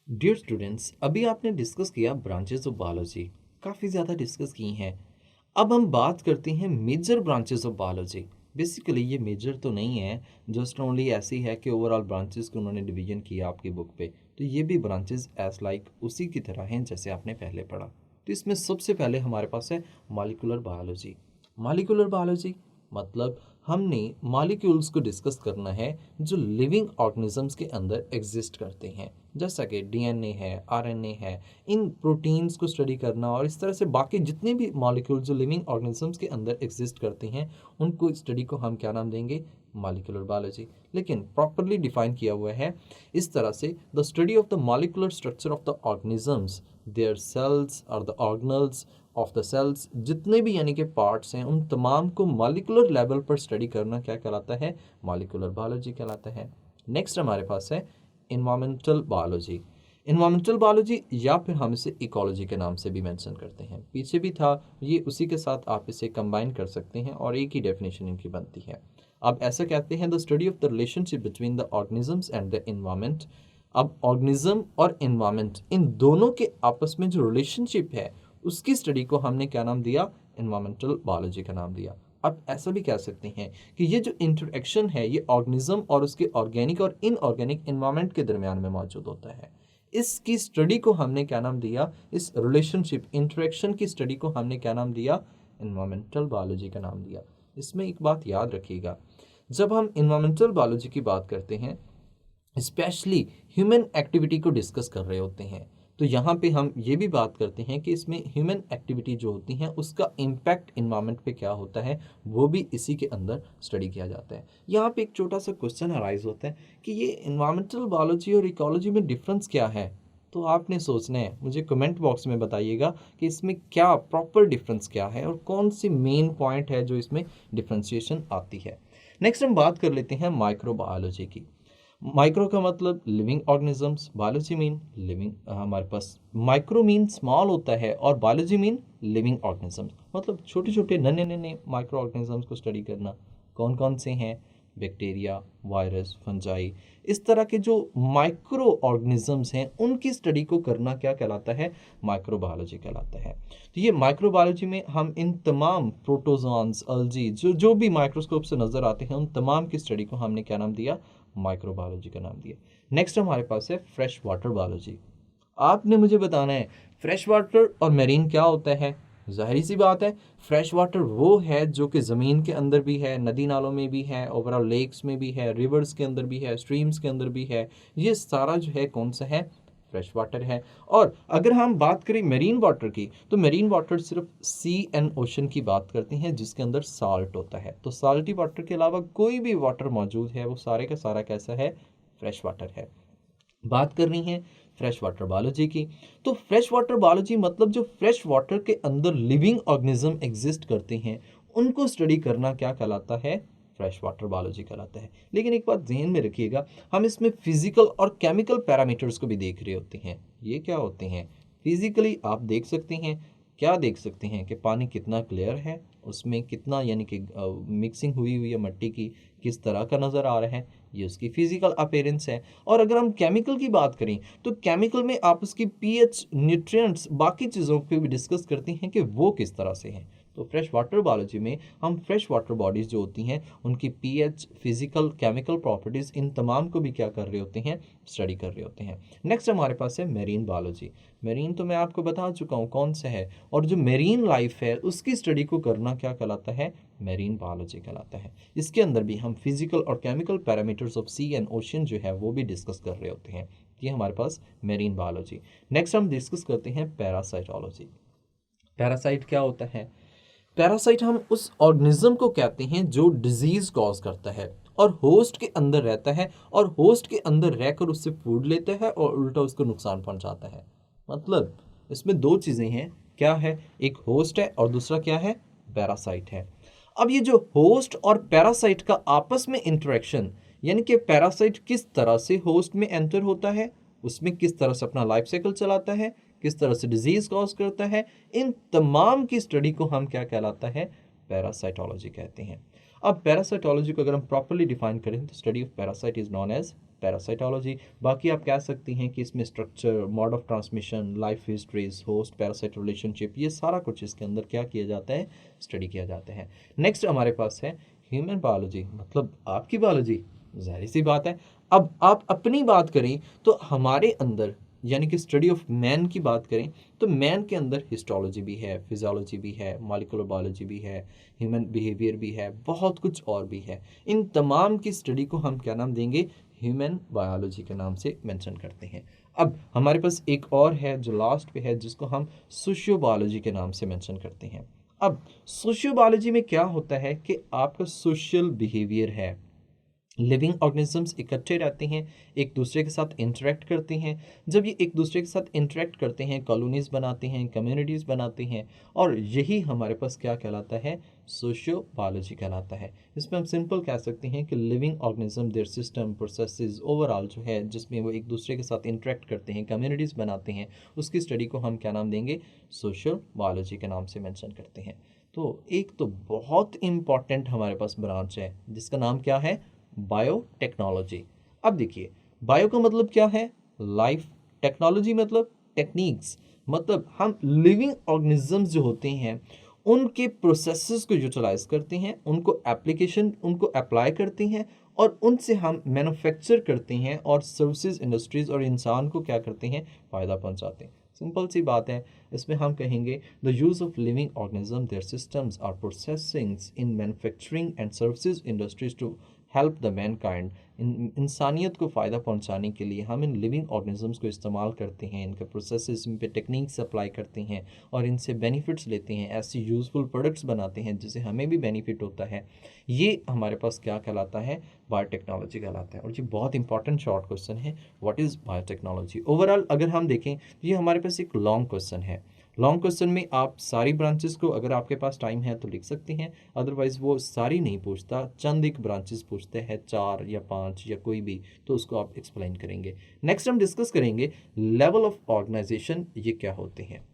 Dear students, अभी आपने discuss किया ब्रांचेस ऑफ बायोलॉजी। काफ़ी ज़्यादा डिस्कस की हैं। अब हम बात करते हैं major branches of biology. Basically ये मेजर तो नहीं है, जस्ट ओनली ऐसी है कि ओवरऑल ब्रांचेस को उन्होंने डिवीजन किया आपकी बुक पे। तो ये भी ब्रांचेस एज लाइक उसी की तरह हैं जैसे आपने पहले पढ़ा। तो इसमें सबसे पहले हमारे पास है मॉलिक्यूलर बायोलॉजी। मॉलिक्यूलर बायोलॉजी मतलब हमने मॉलिक्यूल्स को डिस्कस करना है जो लिविंग ऑर्गेनिजम्स के अंदर एग्जिस्ट करते हैं, जैसा कि डीएनए है, आरएनए है। इन प्रोटीन्स को स्टडी करना और इस तरह से बाकी जितने भी मॉलिक्यूल जो लिविंग ऑर्गेनिजम्स के अंदर एग्जिस्ट करते हैं उनको स्टडी को हम क्या नाम देंगे? Molecular biology. लेकिन प्रॉपरली डिफाइन किया हुआ है इस तरह से, the study of the molecular structure of the organisms, their cells और the organelles of the cells, जितने भी यानी कि पार्ट्स हैं उन तमाम को मॉलिक्यूलर लेवल पर स्टडी करना क्या कहलाता है? मॉलिक्यूलर बायोलॉजी कहलाता है। नेक्स्ट हमारे पास है इन्वायरमेंटल बायोलॉजी। इन्वायरमेंटल बायोलॉजी या फिर हम इसे इकोलॉजी के नाम से भी मेंशन करते हैं, पीछे भी था, ये उसी के साथ आप इसे कंबाइन कर सकते हैं और एक ही डेफिनेशन इनकी बनती है। अब ऐसा कहते हैं the study of the relationship between the organisms and the environment. अब ऑर्गेनिज्म और इन्वायरमेंट इन दोनों के आपस में जो रिलेशनशिप है उसकी स्टडी को हमने क्या नाम दिया? इन्वायरमेंटल बायोलॉजी का नाम दिया। अब ऐसा भी कह सकते हैं कि ये जो इंटरेक्शन है ये ऑर्गेनिज्म और उसके ऑर्गेनिक और इनऑर्गेनिक इन्वायरमेंट के दरमियान में मौजूद होता है। इसकी स्टडी को हमने क्या नाम दिया? इस रिलेशनशिप इंटरेक्शन की स्टडी को हमने क्या नाम दिया? इन्वायरमेंटल बायोलॉजी का नाम दिया। इसमें एक बात याद रखिएगा, जब हम इन्वायरमेंटल बायोलॉजी की बात करते हैं स्पेशली ह्यूमन एक्टिविटी को डिस्कस कर रहे होते हैं, तो यहाँ पे हम ये भी बात करते हैं कि इसमें ह्यूमन एक्टिविटी जो होती हैं उसका इम्पैक्ट इन्वायरमेंट पे क्या होता है, वो भी इसी के अंदर स्टडी किया जाता है। यहाँ पे एक छोटा सा क्वेश्चन अराइज होता है कि ये इन्वायरमेंटल बायोलॉजी और इकोलॉजी में डिफरेंस क्या है। तो आपने सोचना है, मुझे कमेंट बॉक्स में बताइएगा कि इसमें क्या प्रॉपर डिफरेंस क्या है और कौन सी मेन पॉइंट है जो इसमें डिफ्रेंसिएशन आती है। नेक्स्ट हम बात कर लेते हैं माइक्रोबायोलॉजी की। माइक्रो का मतलब living organisms, biology mean living, हमारे पास माइक्रो मीन स्मॉल होता है और बायोलॉजी मीन लिविंग ऑर्गेनिजम्स, मतलब छोटे छोटे नन्हे नन्हे माइक्रो ऑर्गेनिजम्स को स्टडी करना। कौन कौन से हैं? बैक्टीरिया, वायरस, फंजाई, इस तरह के जो माइक्रो ऑर्गेनिजम्स हैं उनकी स्टडी को करना क्या कहलाता है? माइक्रोबायोलॉजी कहलाता है। तो ये माइक्रोबायोलॉजी में हम इन तमाम प्रोटोजोन्स, अल्जी, जो जो भी माइक्रोस्कोप से नजर आते हैं उन तमाम की स्टडी को हमने क्या नाम दिया? माइक्रोबायोलॉजी का नाम दिया। नेक्स्ट हमारे पास है फ्रेश वाटर बायोलॉजी। आपने मुझे बताना है फ्रेश वाटर और मेरीन क्या होता है। जाहिर सी बात है, फ्रेश वाटर वो है जो कि ज़मीन के अंदर भी है, नदी नालों में भी है, ओवरऑल लेक्स में भी है, रिवर्स के अंदर भी है, स्ट्रीम्स के अंदर भी है। ये सारा जो है कौन सा है? फ्रेश वाटर है। और अगर हम बात करें मेरीन वाटर की, तो मेरीन वाटर सिर्फ सी एंड ओशन की बात करते हैं जिसके अंदर साल्ट होता है। तो साल्टी वाटर के अलावा कोई भी वाटर मौजूद है वो सारे का सारा कैसा है? फ्रेश वाटर है। बात करनी है फ्रेश वाटर बायोलॉजी की, तो फ्रेश वाटर बायोलॉजी मतलब जो फ्रेश वाटर के अंदर लिविंग ऑर्गेनिज्म एग्जिस्ट करते हैं उनको स्टडी करना क्या कहलाता है? फ्रेश वाटर बायोलॉजी कहलाता है। लेकिन एक बात ध्यान में रखिएगा, हम इसमें फिजिकल और केमिकल पैरामीटर्स को भी देख रहे होते हैं। ये क्या होते हैं? फिजिकली आप देख सकते हैं, क्या देख सकते हैं कि पानी कितना क्लियर है, उसमें कितना यानी कि मिक्सिंग हुई हुई है मट्टी की, किस तरह का नज़र आ रहा है, ये उसकी फिजिकल अपीयरेंस है। और अगर हम केमिकल की बात करें तो केमिकल में आप उसकी पीएच, न्यूट्रिएंट्स, बाकी चीज़ों को भी डिस्कस करते हैं कि वो किस तरह से हैं। तो फ्रेश वाटर बायोलॉजी में हम फ्रेश वाटर बॉडीज़ जो होती हैं उनकी पीएच, फिजिकल, केमिकल प्रॉपर्टीज़, इन तमाम को भी क्या कर रहे होते हैं? स्टडी कर रहे होते हैं। नेक्स्ट हमारे पास है मेरीन बायोलॉजी। मेरीन तो मैं आपको बता चुका हूँ कौन सा है, और जो मेरीन लाइफ है उसकी स्टडी को करना क्या कहलाता है? मेरीन बायोलॉजी कहलाता है। इसके अंदर भी हम फिजिकल और chemical parameters of sea and ocean जो है वो भी डिस्कस कर रहे होते हैं। ये हमारे पास मेरीन बायोलॉजी। नेक्स्ट हम डिस्कस करते हैं पैरासाइटोलॉजी। पैरासाइट क्या होता है? पैरासाइट हम उस ऑर्गेनिज्म को कहते हैं जो डिजीज कॉज करता है और होस्ट के अंदर रहता है और होस्ट के अंदर रहकर उससे फूड लेता है और उल्टा उसको नुकसान पहुंचाता है। मतलब इसमें दो चीज़ें हैं, क्या है? एक होस्ट है और दूसरा क्या है? पैरासाइट है। अब ये जो होस्ट और पैरासाइट का आपस में इंटरेक्शन, यानी कि पैरासाइट किस तरह से होस्ट में एंटर होता है, उसमें किस तरह से अपना लाइफ साइकिल चलाता है, किस तरह से डिजीज कॉज करता है, इन तमाम की स्टडी को हम क्या कहलाता है? पैरासाइटोलॉजी कहते हैं। अब पैरासाइटोलॉजी को अगर हम प्रॉपर्ली डिफाइन करें तो study of parasite is known as parasitology. बाकी आप कह सकती हैं कि इसमें structure, mode of transmission, life histories, host parasite relationship, ये सारा कुछ इसके अंदर क्या किया जाता है, स्टडी किया जाता है। नेक्स्ट हमारे पास है ह्यूमन बायोलॉजी, मतलब आपकी बायोलॉजी। जाहिर सी बात है, अब आप अपनी बात करें तो हमारे अंदर यानी कि स्टडी ऑफ मैन की बात करें तो मैन के अंदर हिस्टोलॉजी भी है, फिजियोलॉजी भी है, मॉलिक्यूलर बायोलॉजी भी है, ह्यूमन बिहेवियर भी है, बहुत कुछ और भी है। इन तमाम की स्टडी को हम क्या नाम देंगे, ह्यूमन बायोलॉजी के नाम से मेंशन करते हैं। अब हमारे पास एक और है जो लास्ट पे है, जिसको हम सोशियो बायोलॉजी के नाम से मेंशन करते हैं। अब सोशियो बायोलॉजी में क्या होता है कि आपका सोशल बिहेवियर है, लिविंग ऑर्गेनिजम्स इकट्ठे रहते हैं, एक दूसरे के साथ इंटरेक्ट करते हैं। जब ये एक दूसरे के साथ इंटरेक्ट करते हैं, कॉलोनीज बनाते हैं, कम्युनिटीज़ बनाते हैं, और यही हमारे पास क्या कहलाता है, सोशियो बायोलॉजी कहलाता है। इसमें हम सिंपल कह सकते हैं कि living organism, there system, processes, overall जो है जिसमें वो एक दूसरे के साथ इंटरेक्ट करते हैं, कम्युनिटीज़ बनाते हैं, उसकी स्टडी को हम क्या नाम देंगे, सोशल बायोलॉजी के नाम से मेंशन करते हैं। तो एक तो बहुत इम्पॉर्टेंट हमारे पास ब्रांच है जिसका नाम क्या है, बायोटेक्नोलॉजी। अब देखिए, बायो का मतलब क्या है, लाइफ, टेक्नोलॉजी मतलब टेक्निक्स, मतलब हम लिविंग ऑर्गेनिजम्स जो होते हैं उनके प्रोसेसेस को यूटिलाइज करते हैं, उनको एप्लीकेशन, उनको अप्लाई करते हैं, और उनसे हम मैन्युफैक्चर करते हैं और सर्विसेज इंडस्ट्रीज और इंसान को क्या करते हैं, फ़ायदा पहुंचाते हैं। सिंपल सी बात है, इसमें हम कहेंगे the use of living organism, their systems or processings in manufacturing and services industries to help the mankind. इंसानियत को फ़ायदा पहुंचाने के लिए हम इन लिविंग ऑर्गेनिजम्स को इस्तेमाल करते हैं, इनके प्रोसेसेस, इन पे टेक्निक्स अप्लाई करते हैं और इनसे बेनिफिट्स लेते हैं, ऐसी यूज़फुल प्रोडक्ट्स बनाते हैं जिससे हमें भी बेनिफिट होता है। ये हमारे पास क्या कहलाता है, बायोटेक्नोलॉजी कहलाता है। और ये बहुत इंपॉर्टेंट शॉर्ट क्वेश्चन है, व्हाट इज़ बायोटेक्नोलॉजी। ओवरऑल अगर हम देखें तो ये हमारे पास एक लॉन्ग क्वेश्चन है। लॉन्ग क्वेश्चन में आप सारी ब्रांचेस को, अगर आपके पास टाइम है तो लिख सकते हैं, अदरवाइज वो सारी नहीं पूछता, चंद एक ब्रांचेस पूछते हैं, 4 या 5 या कोई भी, तो उसको आप एक्सप्लेन करेंगे। नेक्स्ट हम डिस्कस करेंगे लेवल ऑफ ऑर्गेनाइजेशन, ये क्या होते हैं।